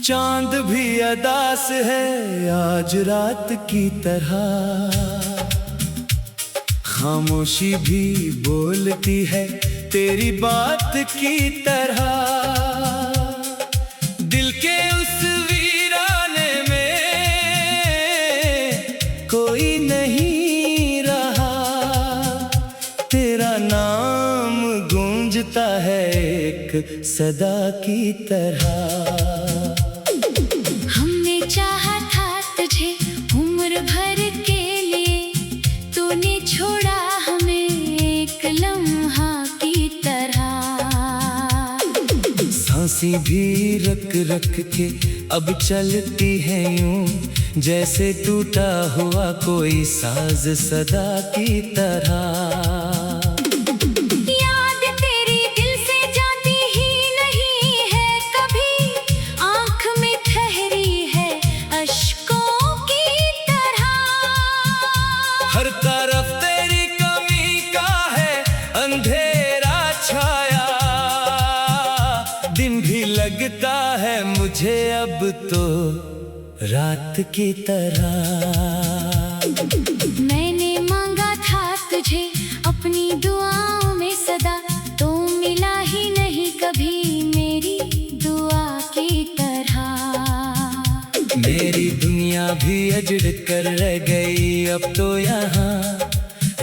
चांद भी अदास है आज रात की तरह, खामोशी भी बोलती है तेरी बात की तरह। दिल के उस वीराने में कोई नहीं रहा, तेरा नाम गूंजता है एक सदा की तरह। हमने चाहा था तुझे उम्र भर के लिए, तूने छोड़ा हमें एक लम्हा की तरह। सांसें भी रख रख के अब चलती है यूं, जैसे टूटा हुआ कोई साज सदा की तरह। हर तरफ तेरी कमी का है अंधेरा छाया, दिन भी लगता है मुझे अब तो रात की तरह। मैंने मांगा था तुझे अपनी दुआओं में सदा, तो मिला ही नहीं कभी मेरी दुआ की तरह। मेरी दुनिया भी अजड़ कर रह गई अब तो यहाँ,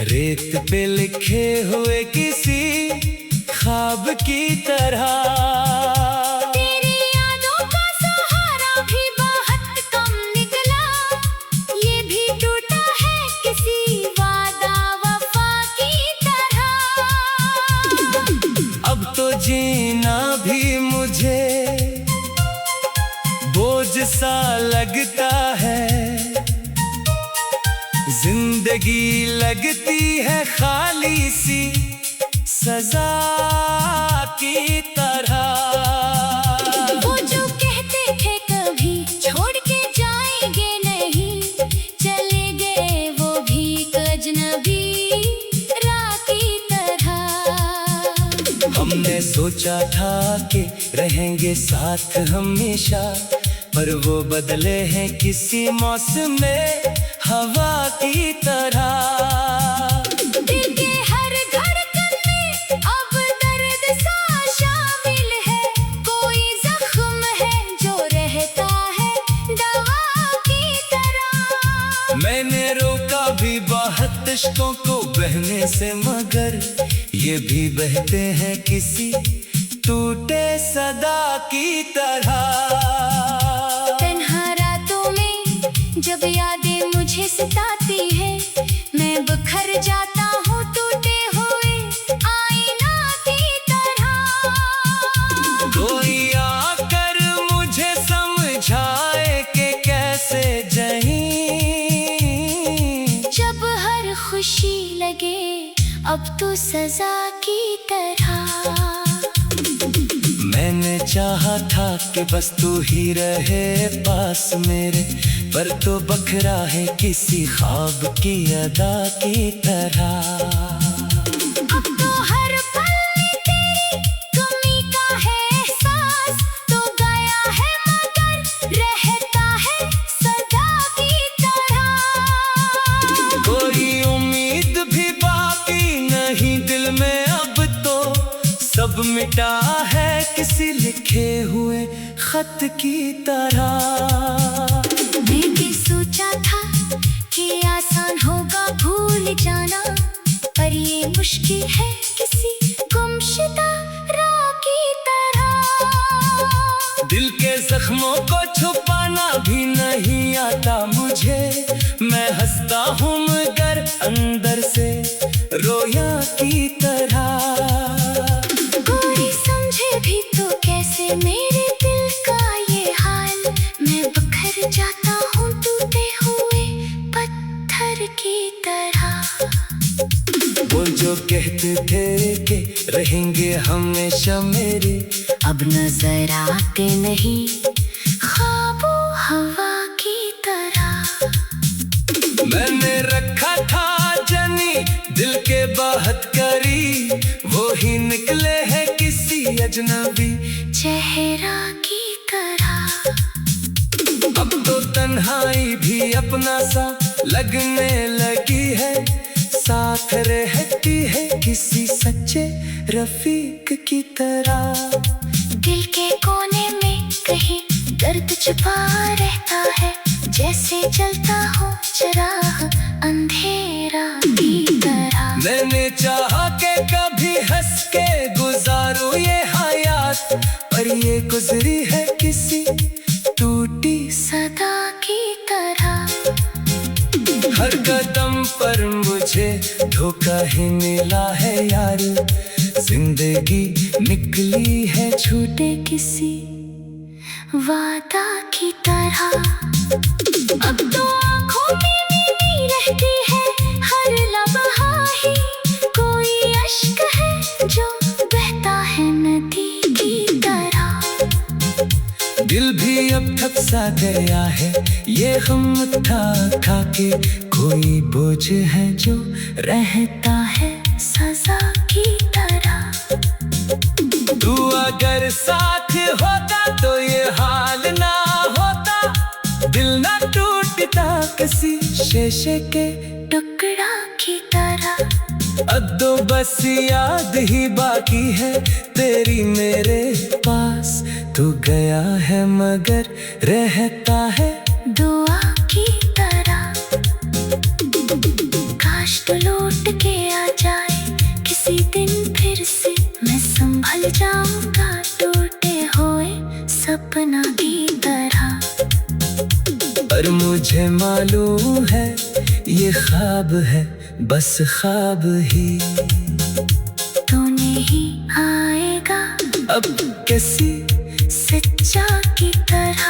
रेत पे लिखे हुए किसी ख्वाब की तरह। तेरी यादों का सहारा भी बहुत कम निकला, ये भी टूटा है किसी वादा वफा की तरह। अब तो जीना भी मुझे बोझ सा लगता है, जिंदगी लगती है खाली सी सजा की तरह। वो जो कहते थे कभी छोड़ के जाएंगे नहीं, चले गए वो भी अजनबी राह की तरह। हमने सोचा था कि रहेंगे साथ हमेशा, पर वो बदले हैं किसी मौसम में हवा की तरह। दिल के हर धड़कन में अब दर्द सा शामिल है, कोई जख्म है जो रहता है दवा की तरह। मैंने रोका भी बहुत इश्कों को बहने से, मगर ये भी बहते हैं किसी टूटे सदा की तरह। जब यादें मुझे सताती है, मैं बिखर जाता हूँ टूटे हुए आईना की तरह। कोई आकर मुझे समझाए कि कैसे जहीं, जब हर खुशी लगे अब तो सजा की तरह। मैंने चाहा था कि बस तू ही रहे पास मेरे, पर तो बखरा है किसी ख्वाब की अदा की तरह। अब तो हर पल में तेरी कमी का है एहसास, तो गया है मगर रहता है सदा की तरह। कोई उम्मीद भी बाकी नहीं दिल में अब तो, सब मिटा है किसी लिखे हुए खत की तरह। मैंने सोचा था कि आसान होगा भूल जाना, पर ये मुश्किल है किसी गुमशुदा राह की तरह। दिल के जख्मों को छुपाना भी नहीं आता मुझे, मैं हंसता हूँ मगर अंदर से रोया की तरह। कोई समझे भी तो कैसे मेरे दिल का ये हाल, मैं बिखर जाता हूँ टूटे हुए पत्थर की तरह। वो जो कहते थे कि रहेंगे हमेशा मेरे, अब नजर आते नहीं ख्वाबों हवा की तरह। मैंने रखा था जनी दिल के बहुत करीब, वो ही निकले हैं किसी अजनबी चेहरा की तरह। अब तो तन्हाई भी अपना सा लगने लगी है, साथ रहती है किसी सच्चे रफीक की तरह। दिल के कोने में कहीं दर्द छुपा रहता है, जैसे जलता हो चिराग अंधेरा की तरह। मैंने चाहा कि कभी हंस के गुजारूं ये हयात, पर ये गुजरी है किसी टूटी सदा की तरह। हर कदम पर मुझे धोखा ही मिला है यार, जिंदगी निकली है छूटे किसी वादा की तरह। अब तो आँखों में नींद रहती है, हर लम्हा ही कोई अश्क है जो बहता है नदी की तरह। दिल भी अब थक सा गया है, ये गम उठा खा के, कोई बोझ है जो रहता है सजा की तरह। तू अगर साथ होता तो ये हाल ना होता, दिल ना टूटता किसी शीशे के टुकड़ा की तरह। अब तो बस याद ही बाकी है तेरी मेरे पास, तू गया है मगर रहता है दुआ की तरह। काश तो लौट के आ जाए किसी दिन फिर से, मैं संभल जाऊंगा टूटे हुए सपना की तरह। पर मुझे मालूम है ये ख्वाब है, बस ख्वाब ही। तू नहीं आएगा अब किसी सच्चा की तरह।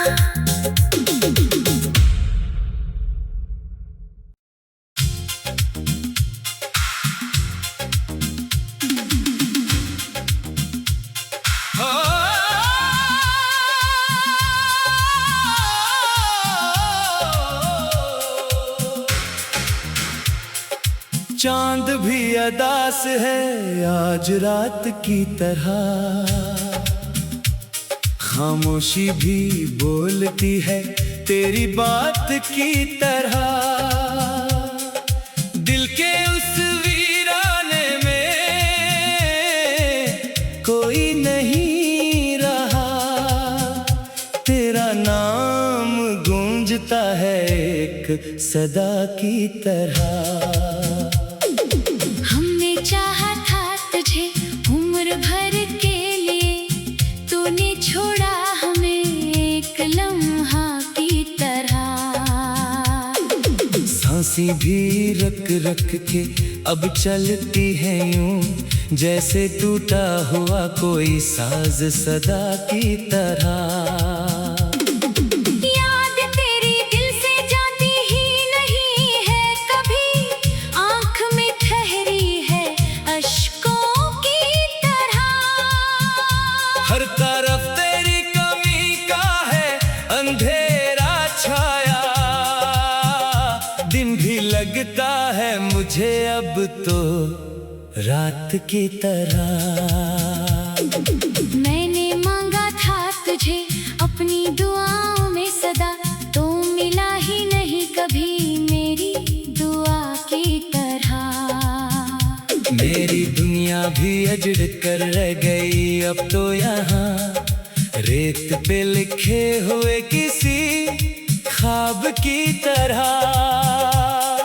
चांद भी अदास है आज रात की तरह, खामोशी भी बोलती है तेरी बात की तरह। दिल के उस वीराने में कोई नहीं रहा, तेरा नाम गूंजता है एक सदा की तरह। हमने चाहा था तुझे उम्र भर के लिए, तूने छोड़ा हमें एक लम्हा की तरह। सांसें भी रख रख के अब चलती है यूं, जैसे टूटा हुआ कोई साज सदा की तरह। हर तरफ तेरी कमी का है अंधेरा छाया, दिन भी लगता है मुझे अब तो रात की तरह। मैंने मांगा था तुझे अपनी दुआओं में सदा, तो मिला ही नहीं कभी मेरी दुआ की तरह। मेरी दुनिया भी अजड़ कर रह गई अब तो यहाँ, रेत पे लिखे हुए किसी ख्वाब की तरह।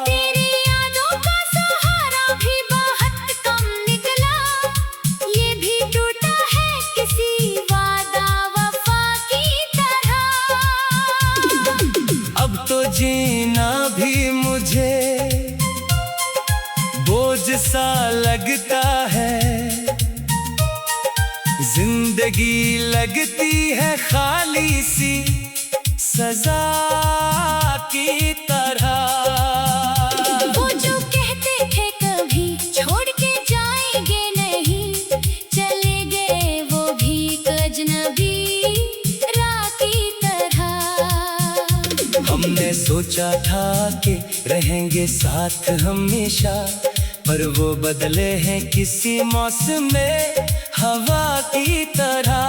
तेरी यादों का सहारा भी बहुत कम निकला, ये भी टूटा है किसी वादा वफा की तरह। अब तो जीना भी मुझे बोझ सा लगता है, जिंदगी लगती है खाली सी सजा की तरह। वो जो कहते थे कभी छोड़ के जाएंगे नहीं, चले गए वो भी अजनबी राह की तरह। हमने सोचा था कि रहेंगे साथ हमेशा, पर वो बदले हैं किसी मौसम में हवा की तरह।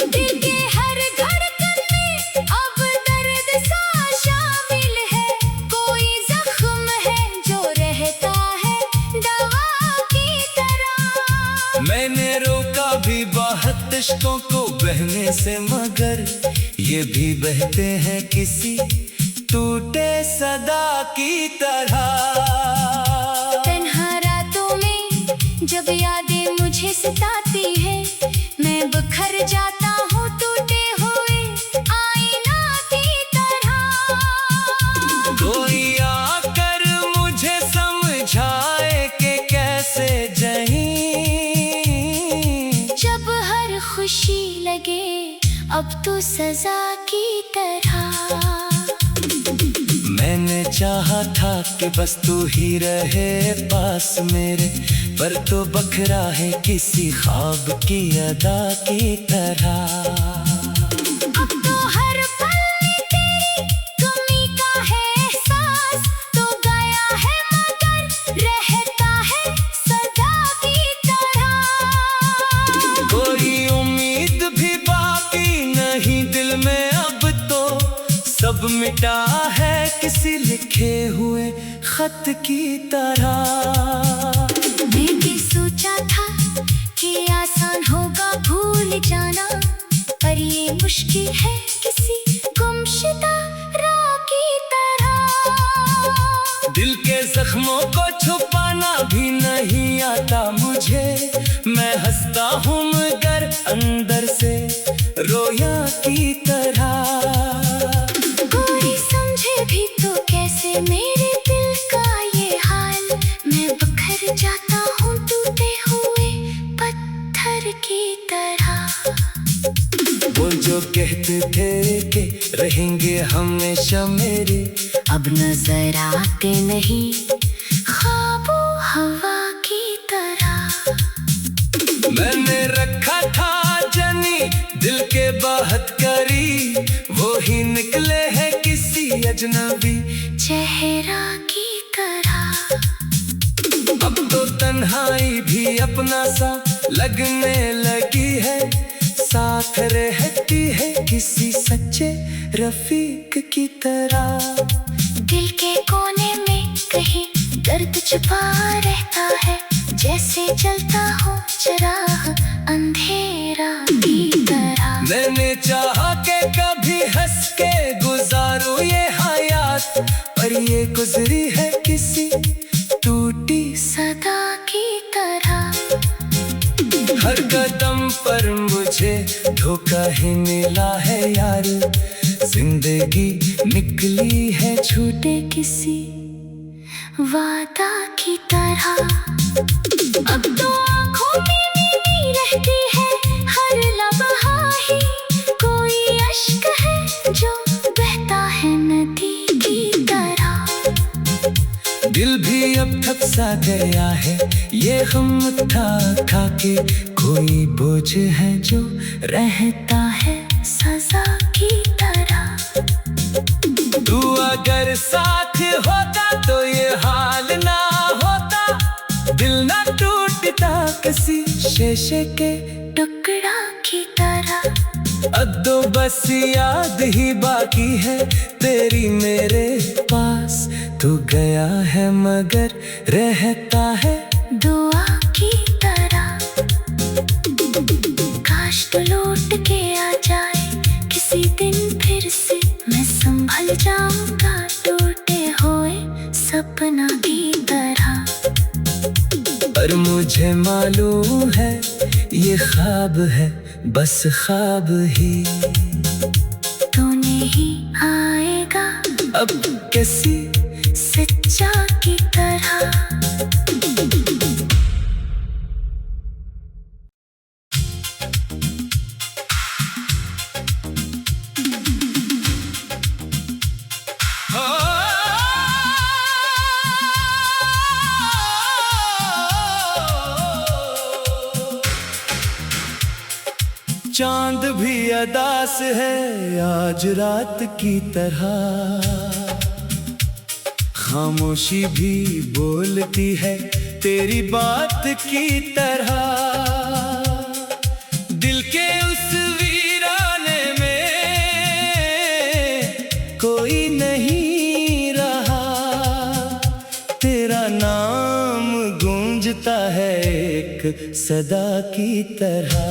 दिल के हर धड़कन में अब रिश्तों को बहने से, मगर ये भी बहते हैं किसी टूटे सदा की तरह। तन्हा रातों में जब यादें मुझे सताती है, मैं बिखर जाता हूँ टूटे हुए आईना की तरह। कोई आकर मुझे समझाए कि कैसे जहीं, जब हर खुशी लगे अब तो सजा की तरह। मैंने चाहा था कि बस तू ही रहे पास मेरे, पर तो बखरा है किसी ख्वाब की अदा की तरह। अब तो हर पल तेरी कमी का है एहसास, तो गया है मगर रहता है सदा की तरह। कोई उम्मीद भी बाकी नहीं दिल में अब तो, सब मिटा है किसी लिखे हुए खत की तरह। मैंने सोचा था कि आसान होगा भूल जाना, पर ये मुश्किल है किसी गुमशुदा राह की तरह। दिल के जख्मों को छुपाना भी नहीं आता मुझे, मैं हंसता हूँ मगर अंदर से रोया की तरह। कोई समझे भी तो कैसे मेरे दिल का ये हाल, मैं बिखर जाता हूँ टूटे हुए पत्थर की तरह। वो जो कहते थे कि रहेंगे हमेशा मेरे, अब नजर आते नहीं ख्वाबों हवा की तरह। मैंने रखा था जनी दिल के बाहत करी, वो ही निकले हैं किसी अजनबी चेहरा की तरह। अब तो तन्हाई भी अपना सा लगने लगी है, साथ रहती है किसी सच्चे रफीक की तरह। दिल के कोने में कहीं दर्द छुपा रहता है, जैसे जलता हो चिराग अंधेरा की तरह। मैंने चाहा कि कभी हंस के गुजारूं ये हयात, पर ये गुजरी है किसी टूटी सदा की तरह। हर कदम पर मुझे धोखा ही मिला है यार, जिंदगी निकली है छूटे किसी वादा की तरह। अब तो आँखों में नींद रहती है हर लम्हा ही, कोई अश्क है जो बहता है नदी की तरह। दिल भी अब थक सा गया है ये गम था खा के, कोई बोझ है जो रहता है सजा की तरह। तू अगर साथ होता तो ये हाल ना होता, दिल ना टूटता किसी शीशे के टुकड़ा की तरह। अब तो बस याद ही बाकी है तेरी मेरे पास, तू गया है मगर रहता है दुआ की तरह। काश तो लौट के आ जाए किसी दिन फिर से, मैं संभल जाऊंगा टूटे हुए सपना की तरह। पर मुझे मालूम है ये ख्वाब है बस ख्वाब ही, तूने ही आएगा अब किसी सच्चा की तरह। चांद भी अदास है आज रात की तरह, खामोशी भी बोलती है तेरी बात की तरह। दिल के उस वीराने में कोई नहीं रहा, तेरा नाम गूंजता है एक सदा की तरह।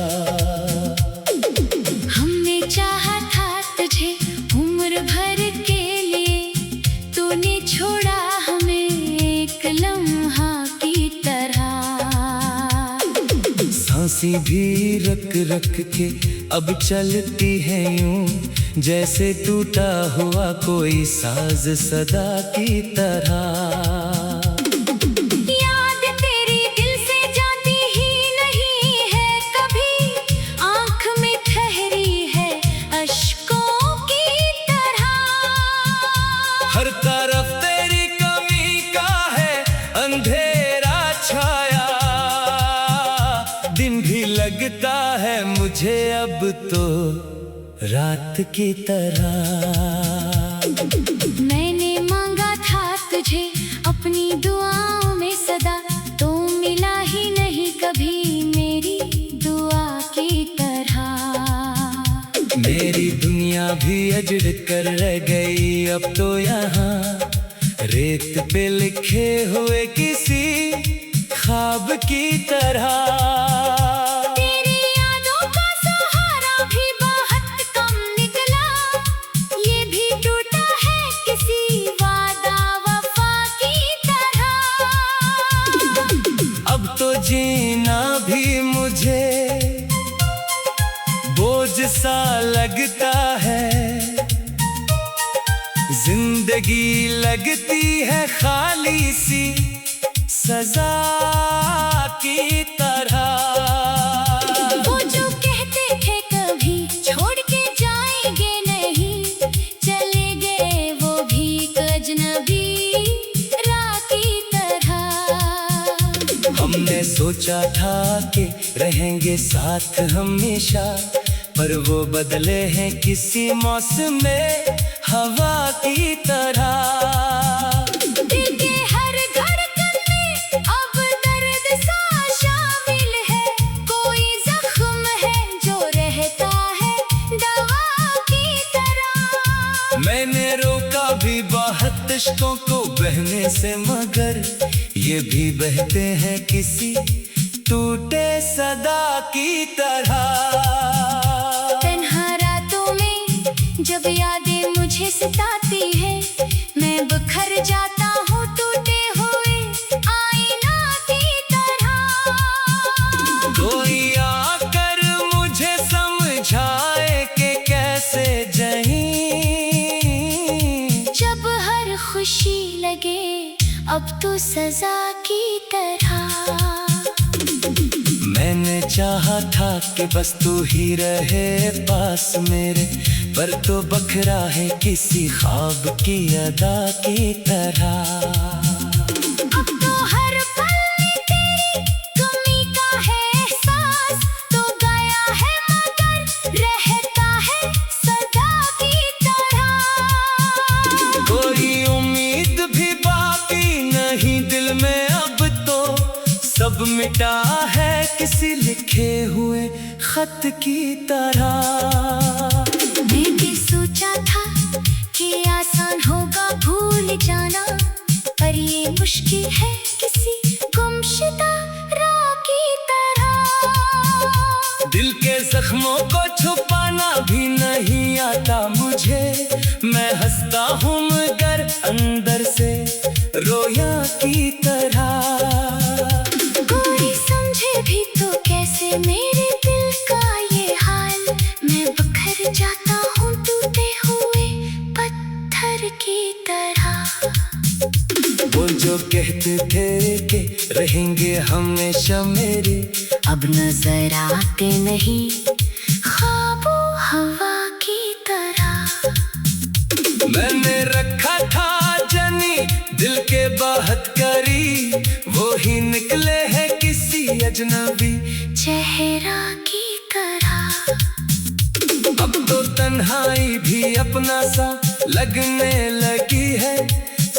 सांसें भी रख रख के अब चलती है यूं, जैसे टूटा हुआ कोई साज सदा की तरह। याद तेरी दिल से जाती ही नहीं है कभी, आँख में ठहरी है अश्कों की तरह। हर तरफ तेरी कमी का है अंधेरा छाया, दिन भी लगता है मुझे अब तो रात की तरह। मैंने मांगा था तुझे अपनी दुआओं में सदा, तो मिला ही नहीं कभी मेरी दुआ की तरह। मेरी दुनिया भी अजड़ कर रह गई अब तो यहाँ, रेत पे लिखे हुए किसी ख्वाब की तरह। तेरी यादों का सहारा भी बहुत कम निकला, ये भी टूटा है किसी वादा वफा की तरह। अब तो जीना भी मुझे बोझ सा लगता है, जिंदगी लगती है खाली सी सजा की तरह। वो जो कहते थे कभी छोड़ के जाएंगे नहीं, चले गए वो भी अजनबी राह की तरह। हमने सोचा था कि रहेंगे साथ हमेशा, पर वो बदले हैं किसी मौसम में हवा की तरह। दिल के हर धड़कन में अब दर्द सा शामिल है, कोई जख्म है जो रहता है दवा की तरह। मैंने रोका भी बहुत इश्कों को बहने से, मगर ये भी बहते हैं किसी टूटे सदा की तरह। तन्हा रातों में जब यादें मुझे सताती है, मैं बिखर जाता हूँ टूटे हुए आईना की तरह। कोई आकर मुझे समझाए कि कैसे जहीं, जब हर खुशी लगे अब तो सजा की तरह। मैंने चाहा था कि बस तू ही रहे पास मेरे, पर तो बखरा है किसी ख्वाब की अदा की तरह। अब तो हर पल तेरी कमी का है एहसास, तो गया है मगर रहता है सदा की तरह। कोई उम्मीद भी बाकी नहीं दिल में अब तो, सब मिटा है किसी लिखे हुए खत की तरह। मैंने सोचा था कि आसान होगा भूल जाना, पर ये मुश्किल है किसी गुमशुदा राह की तरह। दिल के जख्मों को छुपाना भी नहीं आता मुझे, मैं हंसता हूँ मगर अंदर से रोया की तरह। कोई समझे भी तो कैसे मेरे दिल का ये हाल, मैं बिखर जाता हूँ टूटे हुए पत्थर की तरह। वो जो कहते थे कि रहेंगे हमेशा मेरे, अब नजर आते नहीं ख्वाबों हवा की तरह। मैंने रखा था जनी दिल के बहुत करीब, वो ही निकले हैं किसी अजनबी चेहरा की तरह। अब तो तन्हाई भी अपना सा लगने लगी है,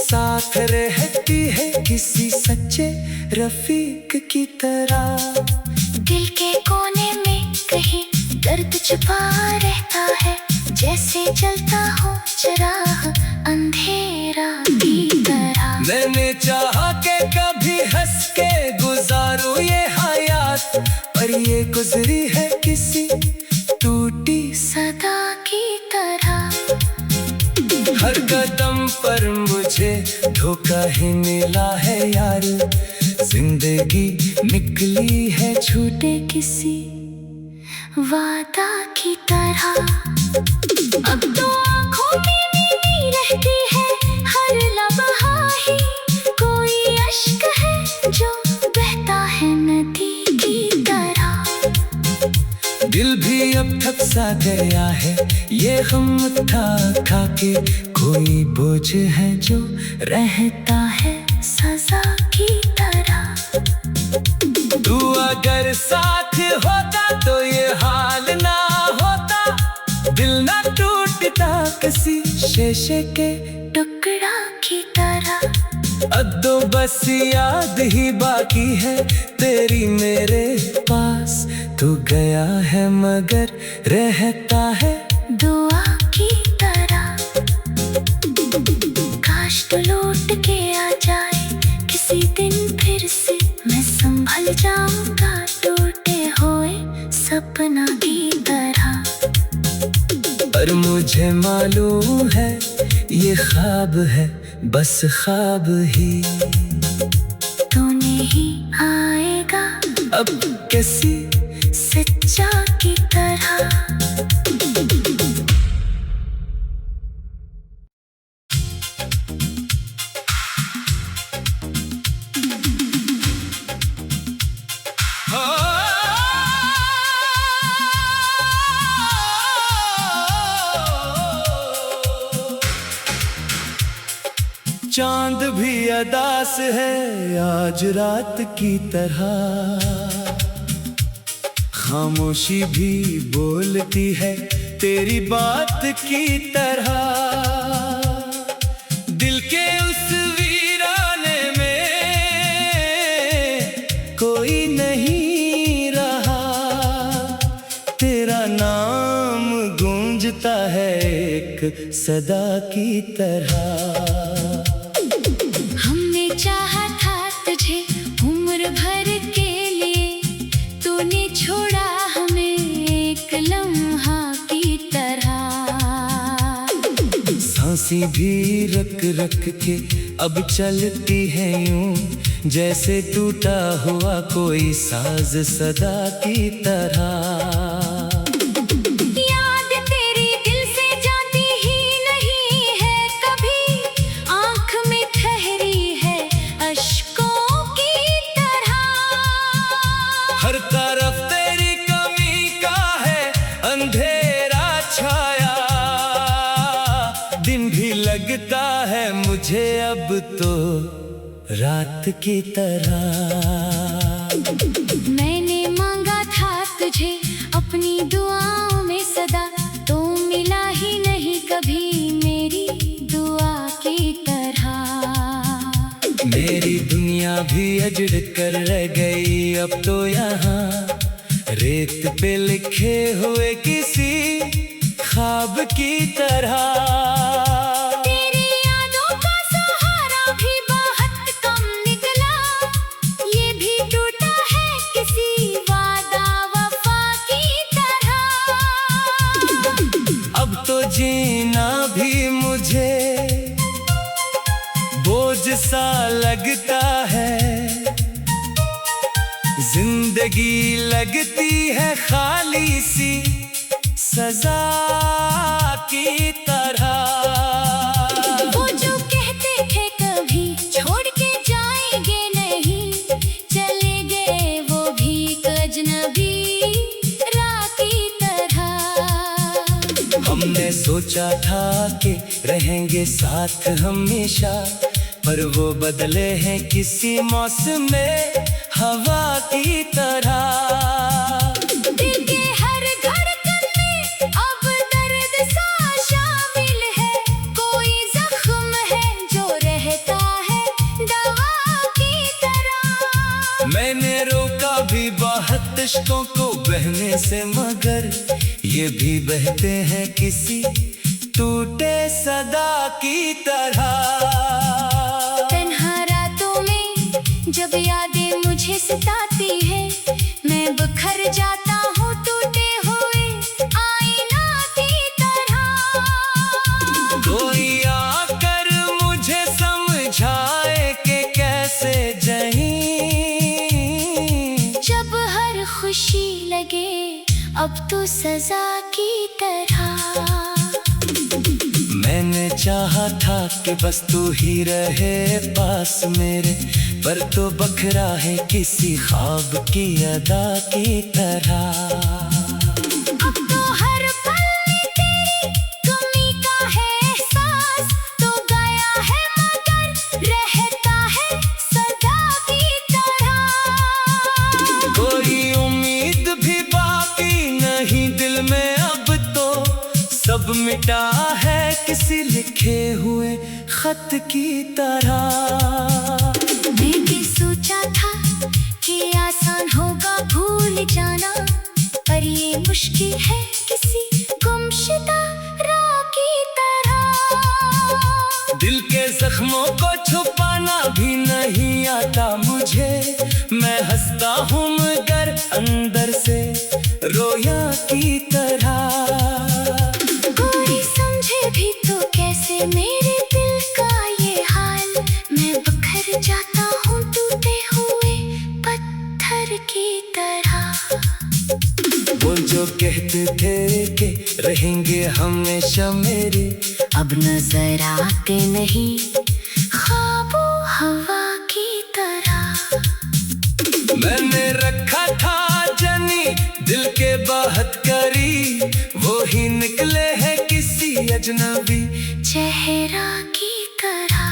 साथ रहती है किसी सच्चे रफीक की तरह। दिल के कोने में कहीं दर्द छुपा रहता है, जैसे जलता हो चिराग अंधेरा की तरह। मैंने चाहा कि कभी हंस के गुजारूं ये हयात, पर ये गुजरी है किसी टूटी सदा की तरह। हर कदम पर मुझे धोखा ही मिला है यार, जिंदगी निकली है छूटे किसी वादा की तरह। अब तो आँखों में नींद रहती है हर लम्हा ही, कोई अश्क है जो बहता है नदी की तरह। दिल भी अब थक सा गया है ये हम उठा खा के, कोई बोझ है जो रहता है सजा की तरह। तू अगर साथ होता तो ये हाल ना होता, दिल ना टूटता किसी शीशे के टुकड़ा की तरह। अब तो बस याद ही बाकी है तेरी मेरे पास, तू गया है मगर रहता है दुआ की तरह। काश तो लौट के आ जाए किसी दिन फिर से, मैं संभल जाऊंगा टूटे हुए सपना की तरह। पर मुझे मालूम है ये ख्वाब है बस ख्वाब ही, तूने ही आएगा अब किसी सच्चा की तरह। चांद भी अदास है आज रात की तरह, खामोशी भी बोलती है तेरी बात की तरह। दिल के उस वीराने में कोई नहीं रहा, तेरा नाम गूंजता है एक सदा की तरह। चाहा था तुझे उम्र भर के लिए, तूने छोड़ा हमें एक लम्हा की तरह। सांसें भी रख रख के अब चलती है यूं, जैसे टूटा हुआ कोई साज सदा की तरह। हर तरफ तेरी कमी का है अंधेरा छाया, दिन भी लगता है मुझे अब तो रात की तरह। मैंने मांगा था तुझे अपनी दुआओं में सदा, तो मिला ही नहीं कभी मेरी दुआ की तरह। मेरी दुनिया भी अजड़ कर रह गई अब तो यहाँ, रेत पे लिखे हुए किसी ख्वाब की तरह। तेरी यादों का सहारा भी बहुत कम निकला, ये भी टूटा है किसी वादा वफा की तरह। अब तो जीना भी मुझे बोझ सा लगता है, जिंदगी लगती है खाली सी सजा की तरह। वो जो कहते थे कभी छोड़ के जाएंगे नहीं, चले गए वो भी अजनबी रात की तरह। हमने सोचा था कि रहेंगे साथ हमेशा, पर वो बदले हैं किसी मौसम में हवा की तरह। दिल के हर धड़कन में अब दर्द सा शामिल है, कोई जख्म है जो रहता है दवा की तरह। मैंने रोका भी बहुत इश्कों को बहने से, मगर ये भी बहते हैं किसी टूटे सदा की तरह। जब यादें मुझे सताती है, मैं बिखर जाता हूँ टूटे हुए आईना की तरह। कोई आकर मुझे समझाए कि कैसे जहीं अब तो सजा की तरह। मैंने चाहा था कि बस तू ही रहे पास मेरे, पर तो बखरा है किसी ख्वाब की अदा की तरह। अब तो हर पल तेरी कमी का है एहसास, तो गया है मगर रहता है सदा की तरह। कोई उम्मीद भी बाकी नहीं दिल में अब तो, सब मिटा है किसी लिखे हुए खत की तरह। मैंने सोचा था कि आसान होगा भूल जाना, पर ये मुश्किल है किसी गुमशुदा राह की तरह। दिल के जख्मों को छुपाना भी नहीं आता मुझे, मैं हंसता हूँ मगर अंदर से रोया की तरह। कोई समझे भी तो कैसे मेरे दिल का ये हाल, मैं बिखर जाता हूँ टूटे हुए पत्थर की तरह। वो जो कहते थे कि रहेंगे हमेशा मेरे, अब नजर आते नहीं ख्वाबों हवा की तरह। मैंने रखा था जानी दिल के बाहत करी, वो ही निकले हैं किसी अजनबी चेहरा की तरह।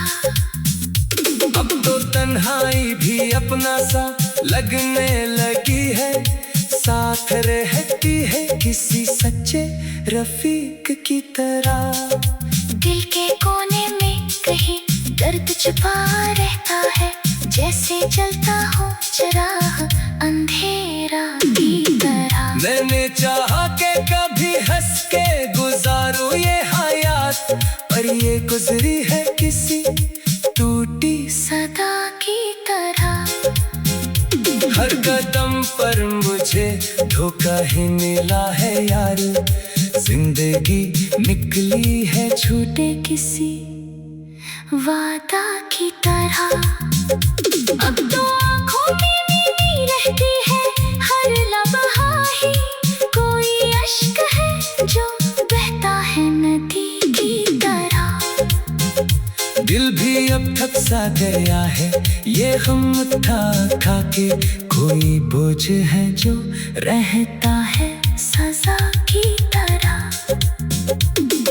अब तो तन्हाई भी अपना सा लगने लगी है, साथ रहती है किसी सच्चे रफीक की तरह। दिल के कोने में कहीं दर्द छुपा रहता है, जैसे जलता हो चिराग अंधेरा की तरह। मैंने चाहा कि कभी हंस के गुजारूं ये हयात, पर ये गुजरी है किसी टूटी सदा की तरह। हर कदम पर मुझे धोखा ही मिला है यार, जिंदगी निकली है झूठे किसी वादा की तरह। अब तो आँखों में नींद रहती है हर लम्हा ही, कोई अश्क है जो बहता है नदी की तरह। दिल भी अब थक सा गया है ये हम था खा के, कोई बोझ है जो रहता है सजा की तरह।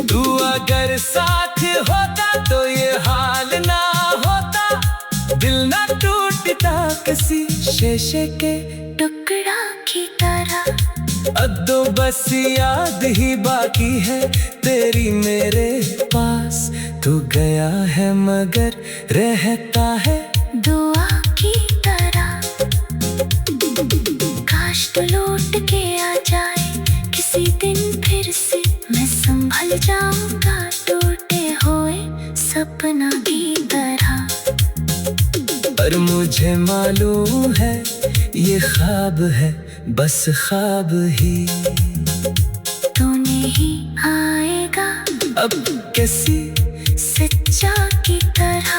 तू अगर साथ होता तो ये हाल ना होता, दिल ना टूटता किसी शीशे के टुकड़ा की तरह। अब तो बस याद ही बाकी है तेरी मेरे पास, तू गया है मगर रहता है दुआ की तरह। काश तो लौट के आ जाए किसी दिन फिर से, मैं संभल जाऊंगा टूटे हुए सपना की तरह। पर मुझे मालूम है ये ख्वाब है बस ख्वाब ही, तूने ही आएगा अब कैसी सच्चा की तरह।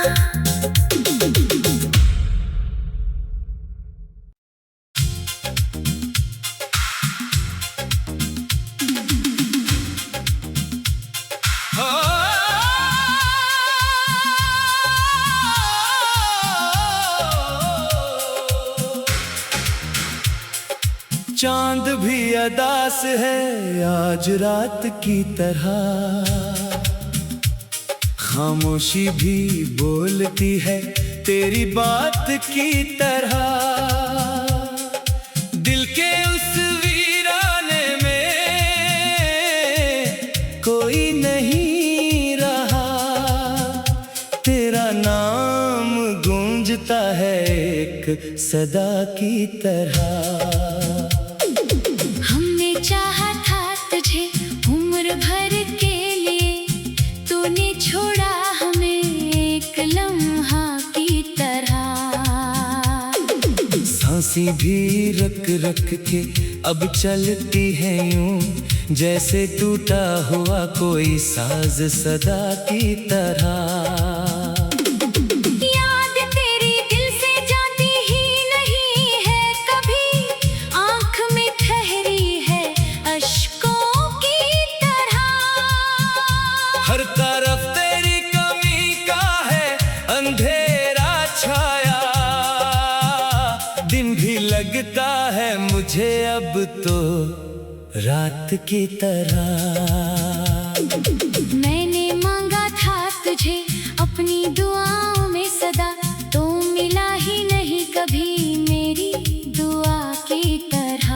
चांद भी अदास है आज रात की तरह, खामोशी भी बोलती है तेरी बात की तरह। दिल के उस वीराने में कोई नहीं रहा, तेरा नाम गूंजता है एक सदा की तरह। हमने चाहा था तुझे उम्र भर के लिए, तूने छोड़ा हमें एक लम्हा की तरह। सांसें भी रख रख के अब चलती है यूं, जैसे टूटा हुआ कोई साज सदा की तरह। हर तरफ तेरी कमी का है अंधेरा छाया, दिन भी लगता है मुझे अब तो रात की तरह। मैंने मांगा था तुझे अपनी दुआओं में सदा, तो मिला ही नहीं कभी मेरी दुआ की तरह।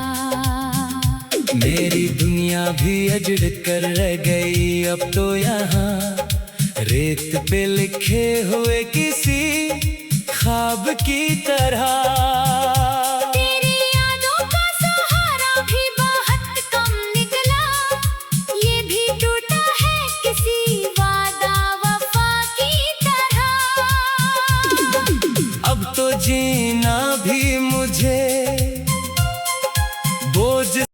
मेरी दुनिया भी अजड़ कर रह गई अब तो यहाँ, रेत पे लिखे हुए किसी ख्वाब की तरह।